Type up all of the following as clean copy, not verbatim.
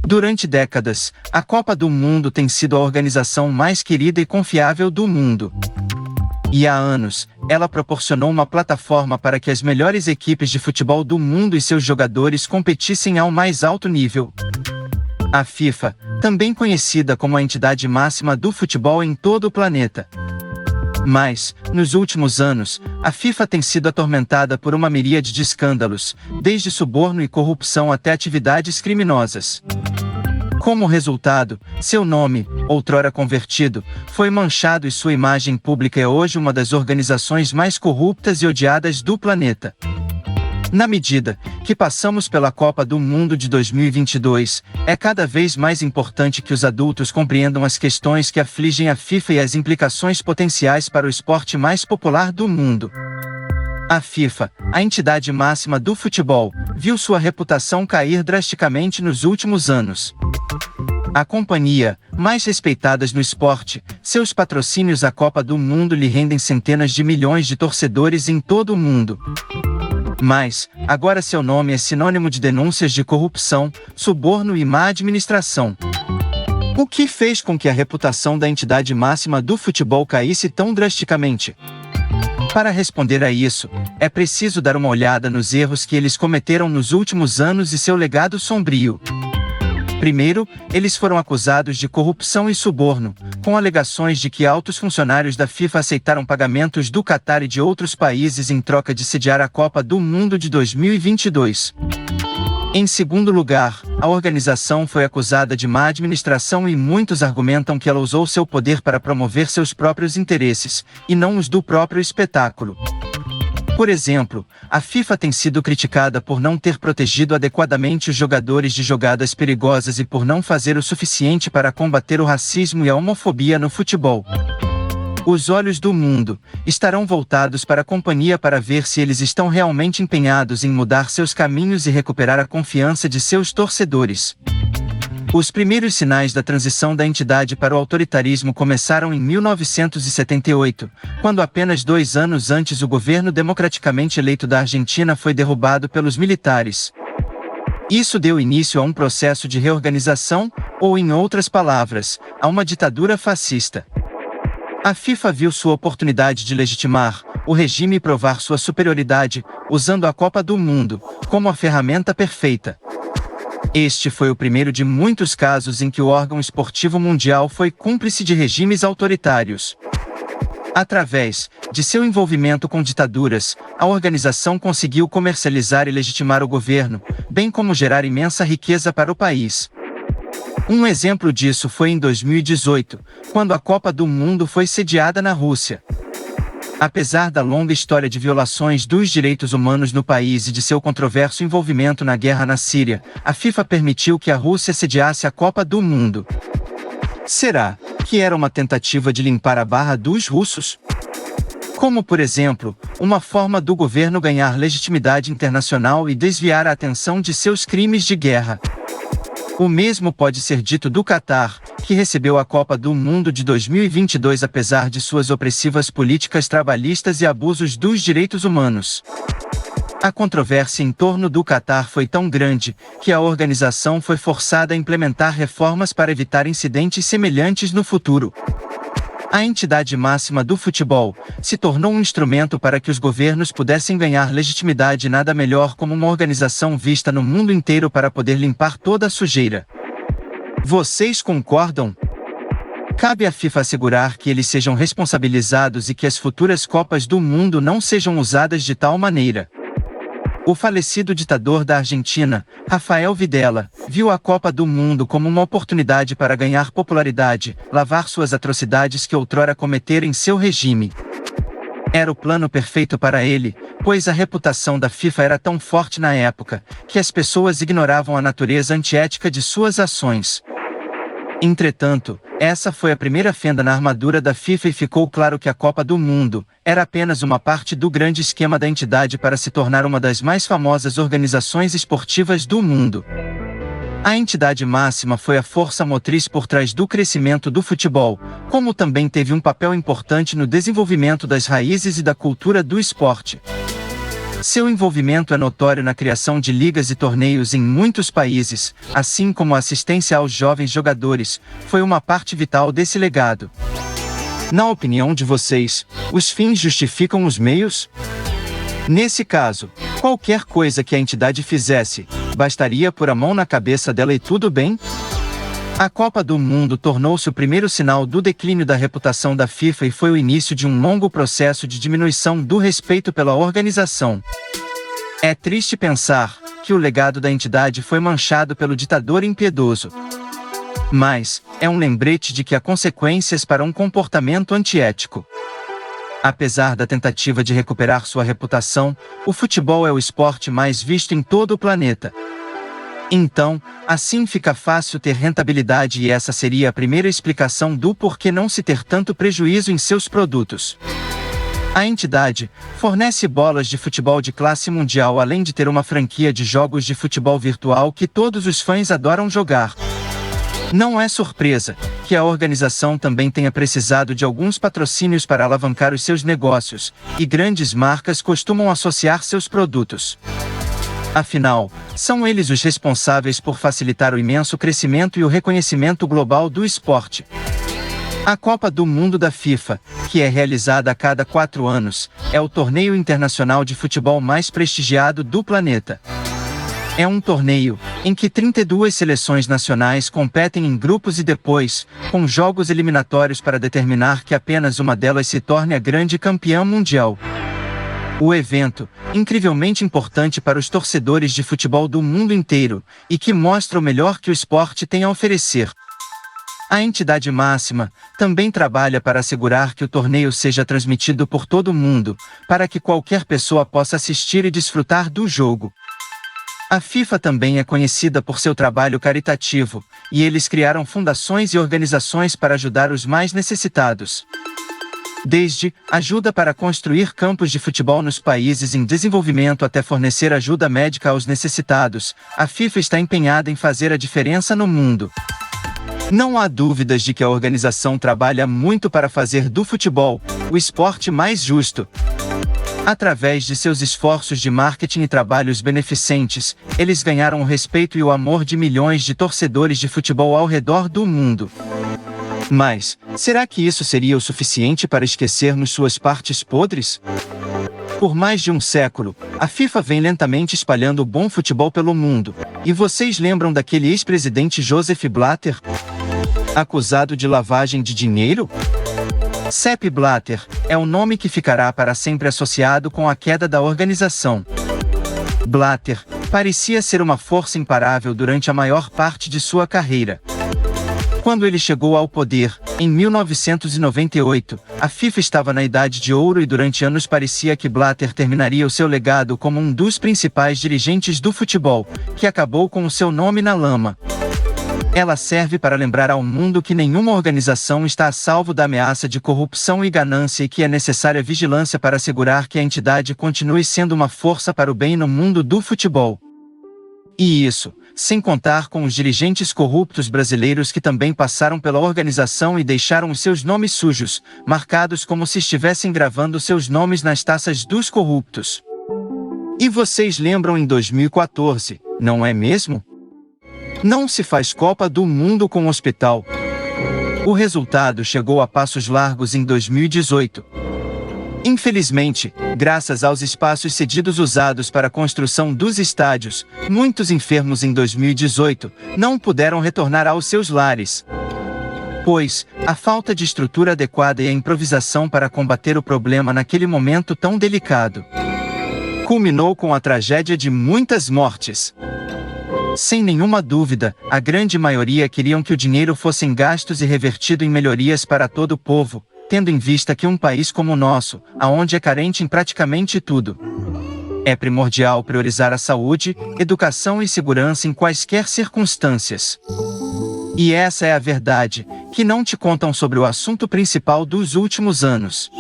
Durante décadas, a Copa do Mundo tem sido a organização mais querida e confiável do mundo. E há anos, ela proporcionou uma plataforma para que as melhores equipes de futebol do mundo e seus jogadores competissem ao mais alto nível. A FIFA, também conhecida como a entidade máxima do futebol em todo o planeta. Mas, nos últimos anos, a FIFA tem sido atormentada por uma miríade de escândalos, desde suborno e corrupção até atividades criminosas. Como resultado, seu nome, outrora convertido, foi manchado e sua imagem pública é hoje uma das organizações mais corruptas e odiadas do planeta. Na medida que passamos pela Copa do Mundo de 2022, é cada vez mais importante que os adultos compreendam as questões que afligem a FIFA e as implicações potenciais para o esporte mais popular do mundo. A FIFA, a entidade máxima do futebol, viu sua reputação cair drasticamente nos últimos anos. A companhia, mais respeitada no esporte, seus patrocínios à Copa do Mundo lhe rendem centenas de milhões de torcedores em todo o mundo. Mas, agora seu nome é sinônimo de denúncias de corrupção, suborno e má administração. O que fez com que a reputação da entidade máxima do futebol caísse tão drasticamente? Para responder a isso, é preciso dar uma olhada nos erros que eles cometeram nos últimos anos e seu legado sombrio. Primeiro, eles foram acusados de corrupção e suborno, com alegações de que altos funcionários da FIFA aceitaram pagamentos do Catar e de outros países em troca de sediar a Copa do Mundo de 2022. Em segundo lugar, a organização foi acusada de má administração e muitos argumentam que ela usou seu poder para promover seus próprios interesses, e não os do próprio espetáculo. Por exemplo, a FIFA tem sido criticada por não ter protegido adequadamente os jogadores de jogadas perigosas e por não fazer o suficiente para combater o racismo e a homofobia no futebol. Os olhos do mundo estarão voltados para a companhia para ver se eles estão realmente empenhados em mudar seus caminhos e recuperar a confiança de seus torcedores. Os primeiros sinais da transição da entidade para o autoritarismo começaram em 1978, quando apenas 2 anos antes o governo democraticamente eleito da Argentina foi derrubado pelos militares. Isso deu início a um processo de reorganização, ou em outras palavras, a uma ditadura fascista. A FIFA viu sua oportunidade de legitimar o regime e provar sua superioridade, usando a Copa do Mundo como a ferramenta perfeita. Este foi o primeiro de muitos casos em que o órgão esportivo mundial foi cúmplice de regimes autoritários. Através de seu envolvimento com ditaduras, a organização conseguiu comercializar e legitimar o governo, bem como gerar imensa riqueza para o país. Um exemplo disso foi em 2018, quando a Copa do Mundo foi sediada na Rússia. Apesar da longa história de violações dos direitos humanos no país e de seu controverso envolvimento na guerra na Síria, a FIFA permitiu que a Rússia sediasse a Copa do Mundo. Será que era uma tentativa de limpar a barra dos russos? Como, por exemplo, uma forma do governo ganhar legitimidade internacional e desviar a atenção de seus crimes de guerra. O mesmo pode ser dito do Catar, que recebeu a Copa do Mundo de 2022 apesar de suas opressivas políticas trabalhistas e abusos dos direitos humanos. A controvérsia em torno do Catar foi tão grande que a organização foi forçada a implementar reformas para evitar incidentes semelhantes no futuro. A entidade máxima do futebol se tornou um instrumento para que os governos pudessem ganhar legitimidade e nada melhor como uma organização vista no mundo inteiro para poder limpar toda a sujeira. Vocês concordam? Cabe à FIFA assegurar que eles sejam responsabilizados e que as futuras Copas do Mundo não sejam usadas de tal maneira. O falecido ditador da Argentina, Rafael Videla, viu a Copa do Mundo como uma oportunidade para ganhar popularidade, lavar suas atrocidades que outrora cometera em seu regime. Era o plano perfeito para ele, pois a reputação da FIFA era tão forte na época, que as pessoas ignoravam a natureza antiética de suas ações. Entretanto, essa foi a primeira fenda na armadura da FIFA e ficou claro que a Copa do Mundo era apenas uma parte do grande esquema da entidade para se tornar uma das mais famosas organizações esportivas do mundo. A entidade máxima foi a força motriz por trás do crescimento do futebol, como também teve um papel importante no desenvolvimento das raízes e da cultura do esporte. Seu envolvimento é notório na criação de ligas e torneios em muitos países, assim como a assistência aos jovens jogadores, foi uma parte vital desse legado. Na opinião de vocês, os fins justificam os meios? Nesse caso, qualquer coisa que a entidade fizesse, bastaria pôr a mão na cabeça dela e tudo bem? A Copa do Mundo tornou-se o primeiro sinal do declínio da reputação da FIFA e foi o início de um longo processo de diminuição do respeito pela organização. É triste pensar que o legado da entidade foi manchado pelo ditador impiedoso. Mas é um lembrete de que há consequências para um comportamento antiético. Apesar da tentativa de recuperar sua reputação, o futebol é o esporte mais visto em todo o planeta. Então, assim fica fácil ter rentabilidade e essa seria a primeira explicação do porquê não se ter tanto prejuízo em seus produtos. A entidade fornece bolas de futebol de classe mundial além de ter uma franquia de jogos de futebol virtual que todos os fãs adoram jogar. Não é surpresa que a organização também tenha precisado de alguns patrocínios para alavancar os seus negócios, e grandes marcas costumam associar seus produtos. Afinal, são eles os responsáveis por facilitar o imenso crescimento e o reconhecimento global do esporte. A Copa do Mundo da FIFA, que é realizada a cada 4 anos, é o torneio internacional de futebol mais prestigiado do planeta. É um torneio em que 32 seleções nacionais competem em grupos e depois, com jogos eliminatórios para determinar que apenas uma delas se torne a grande campeã mundial. O evento, incrivelmente importante para os torcedores de futebol do mundo inteiro, e que mostra o melhor que o esporte tem a oferecer. A entidade máxima também trabalha para assegurar que o torneio seja transmitido por todo o mundo, para que qualquer pessoa possa assistir e desfrutar do jogo. A FIFA também é conhecida por seu trabalho caritativo, e eles criaram fundações e organizações para ajudar os mais necessitados. Desde ajuda para construir campos de futebol nos países em desenvolvimento até fornecer ajuda médica aos necessitados, a FIFA está empenhada em fazer a diferença no mundo. Não há dúvidas de que a organização trabalha muito para fazer do futebol o esporte mais justo. Através de seus esforços de marketing e trabalhos beneficentes, eles ganharam o respeito e o amor de milhões de torcedores de futebol ao redor do mundo. Mas, será que isso seria o suficiente para esquecermos suas partes podres? Por mais de um século, a FIFA vem lentamente espalhando o bom futebol pelo mundo. E vocês lembram daquele ex-presidente Joseph Blatter? Acusado de lavagem de dinheiro? Sepp Blatter é o nome que ficará para sempre associado com a queda da organização. Blatter parecia ser uma força imparável durante a maior parte de sua carreira. Quando ele chegou ao poder, em 1998, a FIFA estava na idade de ouro e durante anos parecia que Blatter terminaria o seu legado como um dos principais dirigentes do futebol, que acabou com o seu nome na lama. Ela serve para lembrar ao mundo que nenhuma organização está a salvo da ameaça de corrupção e ganância e que é necessária vigilância para assegurar que a entidade continue sendo uma força para o bem no mundo do futebol. E isso, sem contar com os dirigentes corruptos brasileiros que também passaram pela organização e deixaram os seus nomes sujos, marcados como se estivessem gravando seus nomes nas taças dos corruptos. E vocês lembram em 2014, não é mesmo? Não se faz Copa do Mundo com hospital. O resultado chegou a passos largos em 2018. Infelizmente, graças aos espaços cedidos usados para a construção dos estádios, muitos enfermos em 2018 não puderam retornar aos seus lares. Pois, a falta de estrutura adequada e a improvisação para combater o problema naquele momento tão delicado culminou com a tragédia de muitas mortes. Sem nenhuma dúvida, a grande maioria queriam que o dinheiro fosse gastos e revertido em melhorias para todo o povo, tendo em vista que um país como o nosso, aonde é carente em praticamente tudo, é primordial priorizar a saúde, educação e segurança em quaisquer circunstâncias. E essa é a verdade, que não te contam sobre o assunto principal dos últimos anos.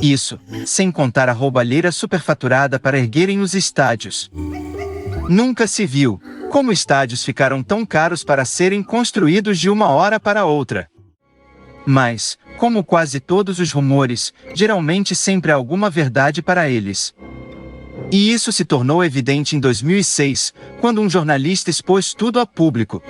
Isso, sem contar a roubalheira superfaturada para erguerem os estádios. Nunca se viu como estádios ficaram tão caros para serem construídos de uma hora para outra. Mas, como quase todos os rumores, geralmente sempre há alguma verdade para eles. E isso se tornou evidente em 2006, quando um jornalista expôs tudo a público.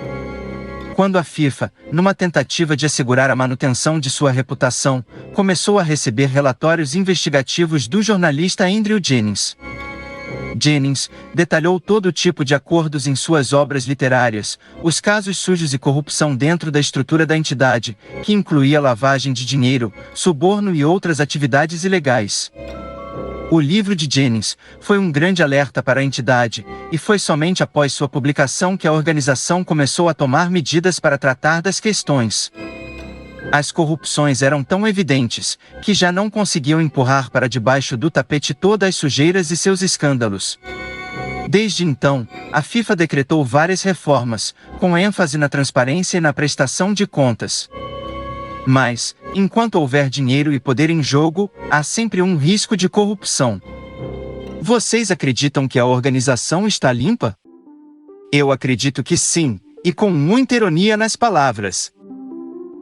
Quando a FIFA, numa tentativa de assegurar a manutenção de sua reputação, começou a receber relatórios investigativos do jornalista Andrew Jennings. Jennings detalhou todo tipo de acordos em suas obras literárias, os casos sujos e corrupção dentro da estrutura da entidade, que incluía lavagem de dinheiro, suborno e outras atividades ilegais. O livro de Jennings foi um grande alerta para a entidade, e foi somente após sua publicação que a organização começou a tomar medidas para tratar das questões. As corrupções eram tão evidentes, que já não conseguiam empurrar para debaixo do tapete todas as sujeiras e seus escândalos. Desde então, a FIFA decretou várias reformas, com ênfase na transparência e na prestação de contas. Mas, enquanto houver dinheiro e poder em jogo, há sempre um risco de corrupção. Vocês acreditam que a organização está limpa? Eu acredito que sim, e com muita ironia nas palavras.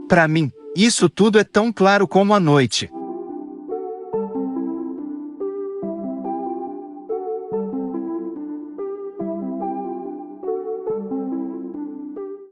Para mim, isso tudo é tão claro como a noite.